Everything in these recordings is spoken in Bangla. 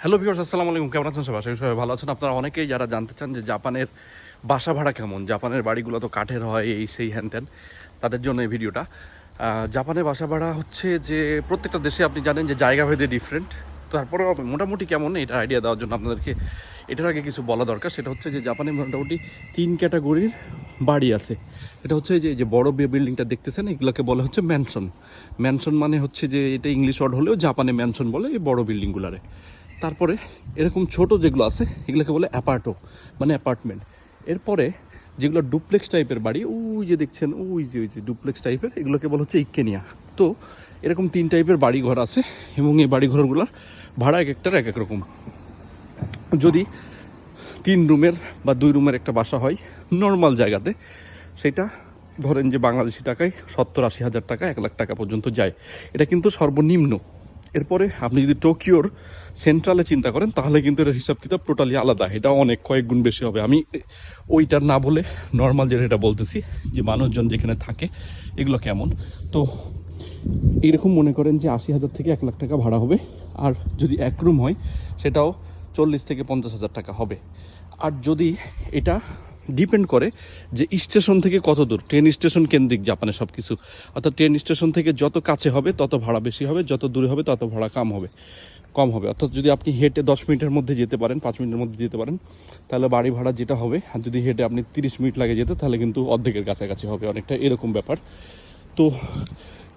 হ্যালো ভিউয়ার্স, আসসালামু আলাইকুম। কেমন আছেন সবাই? আশা করি সবাই ভালো আছেন। আপনারা অনেকেই যারা জানতে চান যে জাপানের বাসা ভাড়া কেমন, জাপানের বাড়িগুলো তো কাঠের হয়, এই সেই হ্যান ত্যান, তাদের জন্য এই ভিডিওটা। জাপানের বাসা ভাড়া হচ্ছে যে প্রত্যেকটা দেশে আপনি জানেন যে জায়গা ভেদে ডিফারেন্ট। তারপরেও মোটামুটি কেমন এটা আইডিয়া দেওয়ার জন্য আপনাদেরকে এটার আগে কিছু বলা দরকার। সেটা হচ্ছে যে জাপানে মোটামুটি 3 ক্যাটাগরির বাড়ি আছে। এটা হচ্ছে যে বড় বিল্ডিংটা দেখতেছেন, এগুলোকে বলে হচ্ছে ম্যানশন। ম্যানশন মানে হচ্ছে যে এটা ইংলিশ ওয়ার্ড হলেও জাপানে ম্যানশন বলে এই বড় বিল্ডিংগুলারে। তারপরে এরকম ছোট যেগুলো আছে এগুলোকে বলে অ্যাপার্টো, মানে অ্যাপার্টমেন্ট। এরপরে যেগুলো ডুপ্লেক্স টাইপের বাড়ি, ওই যে দেখছেন ওই যে ডুপ্লেক্স টাইপের, এগুলোকে বলা হচ্ছে ইক্কেনিয়া। তো এরকম 3 টাইপের বাড়ি ঘর আছে এবং এই বাড়ি ঘরগুলোর ভাড়া এক একটার এক এক রকম। যদি 3 রুমের বা 2 রুমের একটা বাসা হয় নর্মাল জায়গাতে, সেটা ধরেন যে বাংলাদেশি টাকায় 70-80 হাজার টাকা, 1 লাখ টাকা পর্যন্ত যায়। এটা কিন্তু সর্বনিম্ন। এরপরে আপনি যদি টোকিওর সেন্ট্রালে চিন্তা করেন তাহলে কিন্তু এর হিসাব কিতাব টোটালি আলাদা, এটা অনেক কয়েক গুণ বেশি হবে। আমি ওইটার না বলে নর্মাল যেটা বলতেছি যে মানুষজন যেখানে থাকে এগুলো কেমন। তো এইরকম মনে করেন যে 80 হাজার থেকে 1 লাখ টাকা ভাড়া হবে। আর যদি 1 রুম হয় সেটাও 40 থেকে 50 হাজার টাকা হবে। আর যদি এটা ডিপেন্ড করে যে স্টেশন থেকে কত দূর, ট্রেন স্টেশন কেন্দ্রিক জাপানে সব কিছু, অর্থাৎ ট্রেন স্টেশন থেকে যত কাছে হবে তত ভাড়া বেশি হবে, যত দূরে হবে তত ভাড়া কম হবে। অর্থাৎ যদি আপনি হেঁটে 10 মিনিটের মধ্যে যেতে পারেন, 5 মিনিটের মধ্যে যেতে পারেন, তাহলে বাড়ি ভাড়া যেটা হবে, আর যদি হেঁটে আপনি 30 মিনিট লাগে যেতে তাহলে কিন্তু অর্ধেকের কাছাকাছি হবে, অনেকটা এরকম ব্যাপার। তো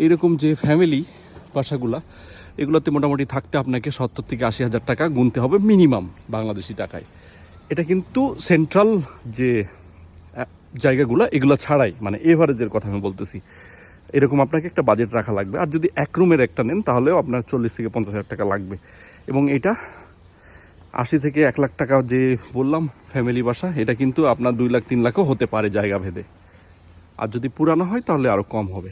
এরকম যে ফ্যামিলি বাসাগুলা, এগুলোতে মোটামুটি থাকতে আপনাকে 70 থেকে 80 হাজার টাকা গুনতে হবে মিনিমাম বাংলাদেশি টাকায়। এটা কিন্তু সেন্ট্রাল যে জায়গাগুলো এগুলো ছাড়াই, মানে এভারেজের কথা আমি বলতেছি। এরকম আপনাকে একটা বাজেট রাখা লাগবে। আর যদি 1 রুমের একটা নেন তাহলেও আপনার 40 থেকে 50 হাজার টাকা লাগবে। এবং এটা 80 থেকে 1 লাখ টাকা যে বললাম ফ্যামিলি বাসা, এটা কিন্তু আপনার 2 লাখ 3 লাখও হতে পারে জায়গা ভেদে। আর যদি পুরানো হয় তাহলে আরও কম হবে।